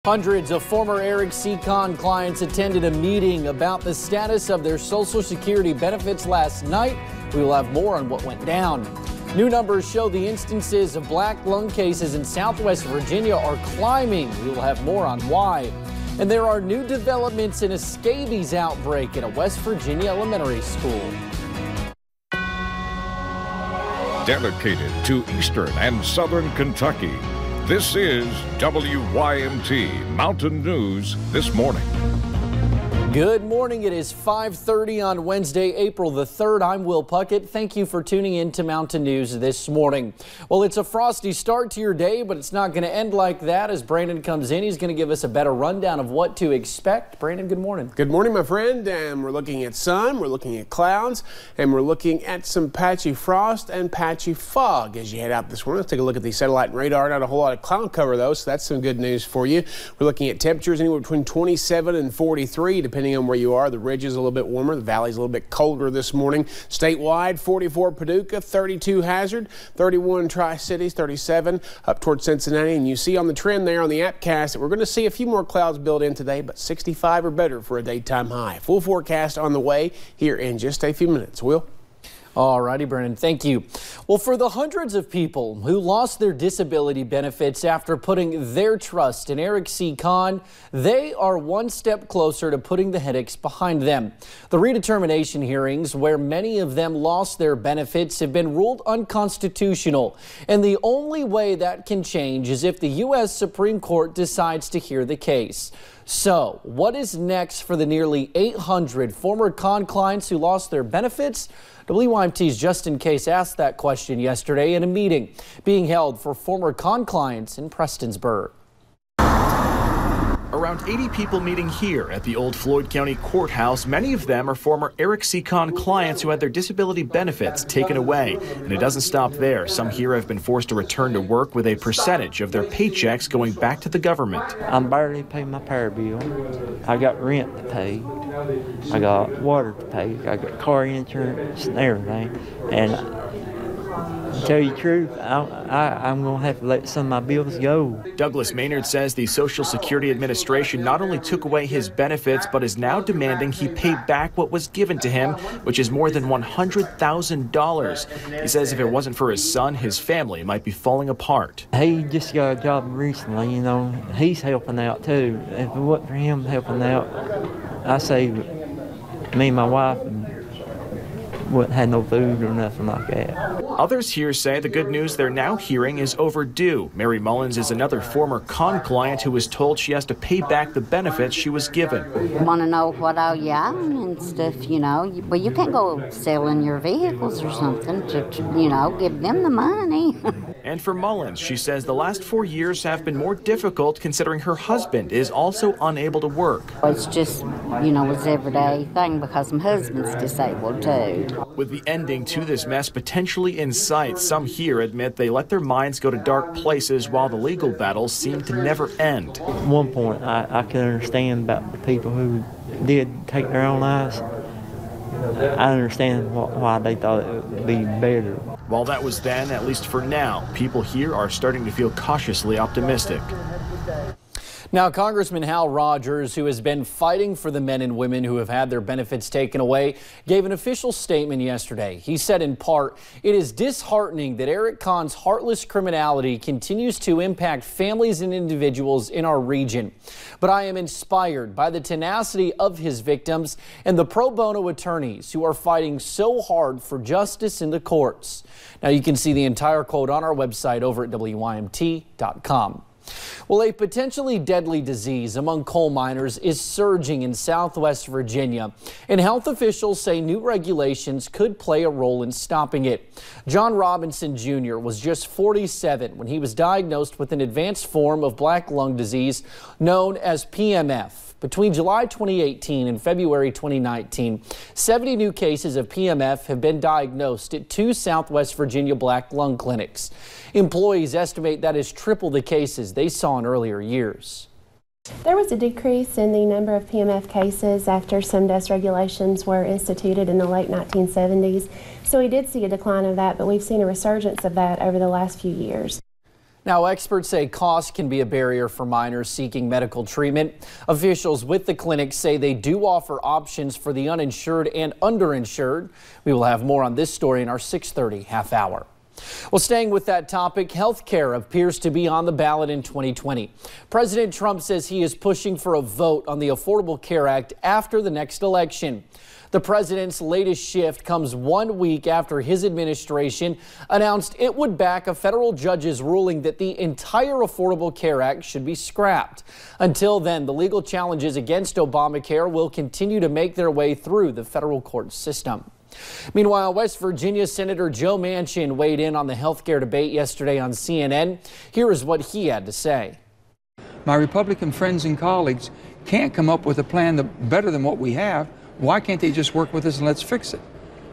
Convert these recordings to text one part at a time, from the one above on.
Hundreds of former Eric C. Kahn clients attended a meeting about the status of their Social Security benefits last night. We will have more on what went down. New numbers show the instances of black lung cases in Southwest Virginia are climbing. We will have more on why. And there are new developments in a scabies outbreak at a West Virginia elementary school. Dedicated to Eastern and Southern Kentucky, this is WYMT Mountain News This Morning. Good morning. It is 5:30 on Wednesday, April the 3rd. I'm Will Puckett. Thank you for tuning in to Mountain News this morning. Well, it's a frosty start to your day, but it's not going to end like that. As Brandon comes in, he's going to give us a better rundown of what to expect. Brandon, good morning. Good morning, my friend. And we're looking at sun, we're looking at clouds, and we're looking at some patchy frost and patchy fog as you head out this morning. Let's take a look at the satellite and radar. Not a whole lot of cloud cover, though, so that's some good news for you. We're looking at temperatures anywhere between 27 and 43, depending on where you are. The ridge is a little bit warmer. The valley's a little bit colder this morning. Statewide, 44 Paducah, 32 Hazard, 31 Tri-Cities, 37 up towards Cincinnati. And you see on the trend there on the Appcast that we're going to see a few more clouds build in today, but 65 or better for a daytime high. Full forecast on the way here in just a few minutes. Will? All righty, Brennan, thank you. Well, for the hundreds of people who lost their disability benefits after putting their trust in Eric C. Kahn, they are one step closer to putting the headaches behind them. The redetermination hearings, where many of them lost their benefits, have been ruled unconstitutional. And the only way that can change is if the U.S. Supreme Court decides to hear the case. So, what is next for the nearly 800 former Kahn clients who lost their benefits? WYMT's Justin Case asked that question yesterday in a meeting being held for former Kahn clients in Prestonsburg. Around 80 people meeting here at the old Floyd County Courthouse. Many of them are former Eric C. Kahn clients who had their disability benefits taken away. And it doesn't stop there. Some here have been forced to return to work with a percentage of their paychecks going back to the government. I'm barely paying my power bill. I got rent to pay. I got water to pay. I got car insurance and everything. And to tell you the truth, I'm going to have to let some of my bills go. Douglas Maynard says the Social Security Administration not only took away his benefits, but is now demanding he pay back what was given to him, which is more than $100,000. He says if it wasn't for his son, his family might be falling apart. He just got a job recently, you know. He's helping out too. If it wasn't for him helping out, I say me and my wife wouldn't have no food or nothing like that. Others here say the good news they're now hearing is overdue. Mary Mullins is another former Kahn client who was told she has to pay back the benefits she was given. Want to know what all you own and stuff, you know. Well, you can't go selling your vehicles or something to you know, give them the money. And for Mullins, she says the last 4 years have been more difficult considering her husband is also unable to work. It's just, you know, it's an everyday thing because my husband's disabled too. With the ending to this mess potentially in sight, some here admit they let their minds go to dark places while the legal battles seem to never end. At one point, I can understand about the people who did take their own lives. I understand why they thought it would be better. While that was then, at least for now, people here are starting to feel cautiously optimistic. Now, Congressman Hal Rogers, who has been fighting for the men and women who have had their benefits taken away, gave an official statement yesterday. He said in part, "It is disheartening that Eric Kahn's heartless criminality continues to impact families and individuals in our region. But I am inspired by the tenacity of his victims and the pro bono attorneys who are fighting so hard for justice in the courts." Now, you can see the entire quote on our website over at WYMT.com. Well, a potentially deadly disease among coal miners is surging in Southwest Virginia, and health officials say new regulations could play a role in stopping it. John Robinson Jr. was just 47 when he was diagnosed with an advanced form of black lung disease known as PMF. Between July 2018 and February 2019, 70 new cases of PMF have been diagnosed at 2 Southwest Virginia black lung clinics. Employees estimate that is triple the cases they saw in earlier years. There was a decrease in the number of PMF cases after some dust regulations were instituted in the late 1970s. So we did see a decline of that, but we've seen a resurgence of that over the last few years. Now, experts say cost can be a barrier for minors seeking medical treatment. Officials with the clinic say they do offer options for the uninsured and underinsured. We will have more on this story in our 6:30 half hour. Well, staying with that topic, health care appears to be on the ballot in 2020. President Trump says he is pushing for a vote on the Affordable Care Act after the next election. The president's latest shift comes 1 week after his administration announced it would back a federal judge's ruling that the entire Affordable Care Act should be scrapped. Until then, the legal challenges against Obamacare will continue to make their way through the federal court system. Meanwhile, West Virginia Senator Joe Manchin weighed in on the health care debate yesterday on CNN. Here is what he had to say. My Republican friends and colleagues can't come up with a plan better than what we have. Why can't they just work with us and let's fix it?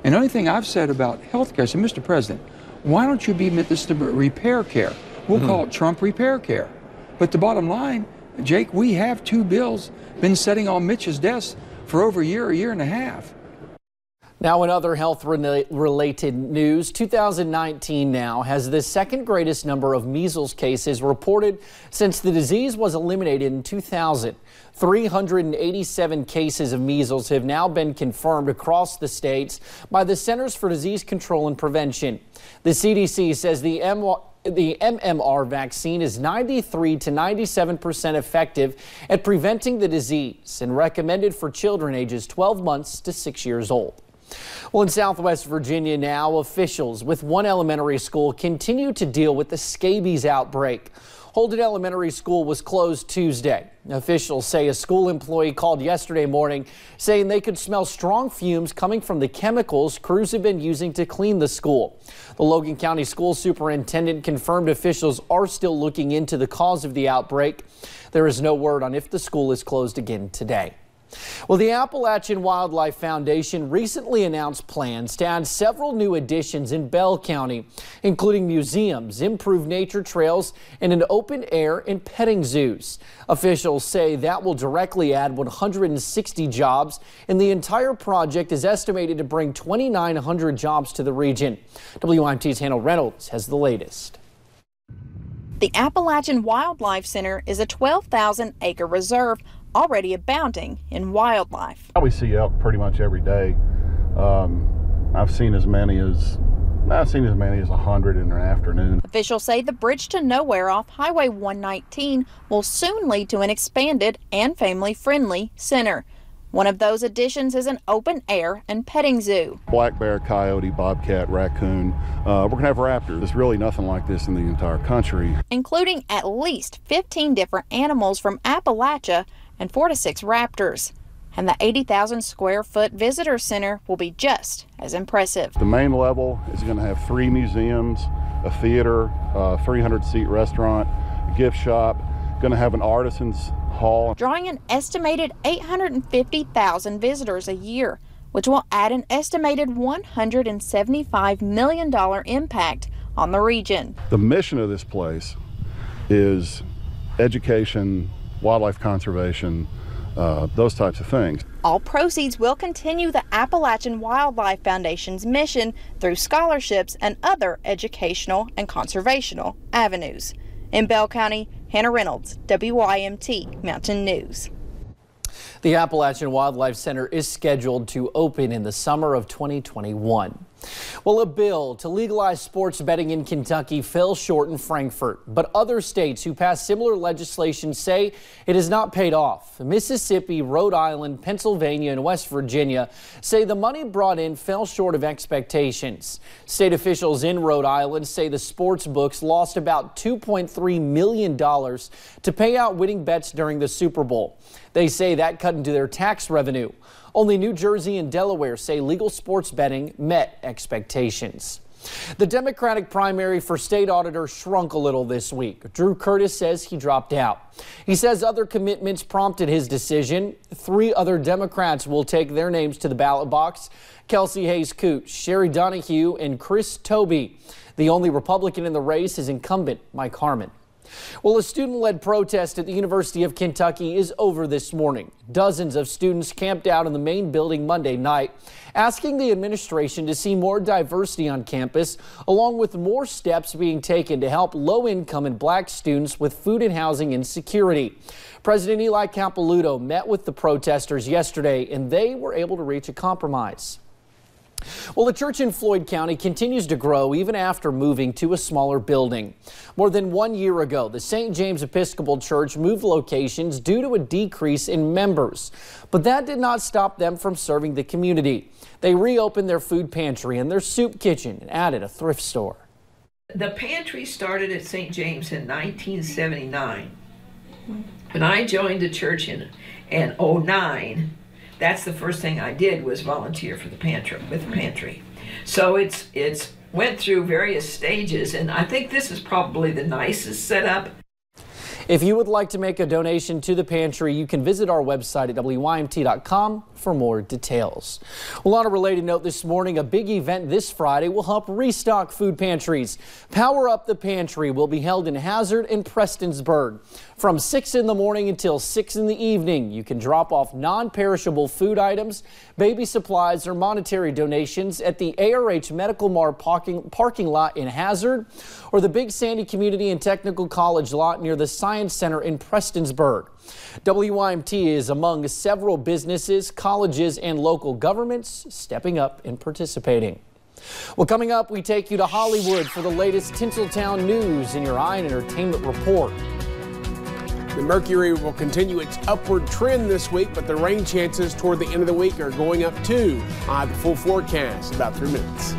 And the only thing I've said about health care, I said, Mr. President, why don't you be Mr. Repair Care? We'll call it Trump Repair Care. But the bottom line, Jake, we have 2 bills been sitting on Mitch's desk for over a year and a half. Now, in other health-related news, 2019 now has the second greatest number of measles cases reported since the disease was eliminated in 2000. 387 cases of measles have now been confirmed across the states by the Centers for Disease Control and Prevention. The CDC says the MMR vaccine is 93 to 97% effective at preventing the disease and recommended for children ages 12 months to 6 years old. Well, in Southwest Virginia now, officials with one elementary school continue to deal with the scabies outbreak. Holden Elementary School was closed Tuesday. Officials say a school employee called yesterday morning saying they could smell strong fumes coming from the chemicals crews have been using to clean the school. The Logan County School Superintendent confirmed officials are still looking into the cause of the outbreak. There is no word on if the school is closed again today. Well, the Appalachian Wildlife Foundation recently announced plans to add several new additions in Bell County, including museums, improved nature trails, and an open air and petting zoos. Officials say that will directly add 160 jobs, and the entire project is estimated to bring 2,900 jobs to the region. WIMT's Hannah Reynolds has the latest. The Appalachian Wildlife Center is a 12,000-acre reserve already abounding in wildlife. We see elk pretty much every day. I've seen as many as 100 in an afternoon. Officials say the bridge to nowhere off Highway 119 will soon lead to an expanded and family-friendly center. One of those additions is an open air and petting zoo. Black bear, coyote, bobcat, raccoon. We're going to have raptors. There's really nothing like this in the entire country. Including at least 15 different animals from Appalachia and 4 to 6 raptors. And the 80,000 square foot visitor center will be just as impressive. The main level is going to have 3 museums, a theater, a 300-seat restaurant, a gift shop, going to have an artisan's hall. Drawing an estimated 850,000 visitors a year, which will add an estimated $175 million impact on the region. The mission of this place is education, wildlife conservation, those types of things. All proceeds will continue the Appalachian Wildlife Foundation's mission through scholarships and other educational and conservational avenues. In Bell County, Hannah Reynolds, WIMT Mountain News. The Appalachian Wildlife Center is scheduled to open in the summer of 2021. Well, a bill to legalize sports betting in Kentucky fell short in Frankfort, but other states who passed similar legislation say it has not paid off. Mississippi, Rhode Island, Pennsylvania, and West Virginia say the money brought in fell short of expectations. State officials in Rhode Island say the sports books lost about $2.3 million to pay out winning bets during the Super Bowl. They say that cut into their tax revenue. Only New Jersey and Delaware say legal sports betting met expectations. The Democratic primary for state auditor shrunk a little this week. Drew Curtis says he dropped out. He says other commitments prompted his decision. 3 other Democrats will take their names to the ballot box: Kelsey Hayes Cooch, Sherry Donahue, and Chris Tobey. The only Republican in the race is incumbent Mike Harmon. Well, a student-led protest at the University of Kentucky is over this morning. Dozens of students camped out in the main building Monday night, asking the administration to see more diversity on campus, along with more steps being taken to help low-income and black students with food and housing insecurity. President Eli Capilouto met with the protesters yesterday, and they were able to reach a compromise. Well, the church in Floyd County continues to grow even after moving to a smaller building. More than 1 year ago, the St. James Episcopal Church moved locations due to a decrease in members. But that did not stop them from serving the community. They reopened their food pantry and their soup kitchen and added a thrift store. The pantry started at St. James in 1979. When I joined the church in 2009, that's the first thing I did was volunteer for the pantry, So it's went through various stages, and I think this is probably the nicest setup. If you would like to make a donation to the pantry, you can visit our website at WYMT.com for more details. Well, on a related note this morning, a big event this Friday will help restock food pantries. Power Up the Pantry will be held in Hazard and Prestonsburg. From 6 in the morning until 6 in the evening, you can drop off non-perishable food items, baby supplies, or monetary donations at the ARH Medical Mart parking lot in Hazard or the Big Sandy Community and Technical College lot near the Science Center in Prestonsburg. WYMT is among several businesses, colleges, and local governments stepping up and participating. Well, coming up, we take you to Hollywood for the latest Tinseltown news in your Eye and Entertainment Report. The mercury will continue its upward trend this week, but the rain chances toward the end of the week are going up too. The full forecast, about 3 minutes.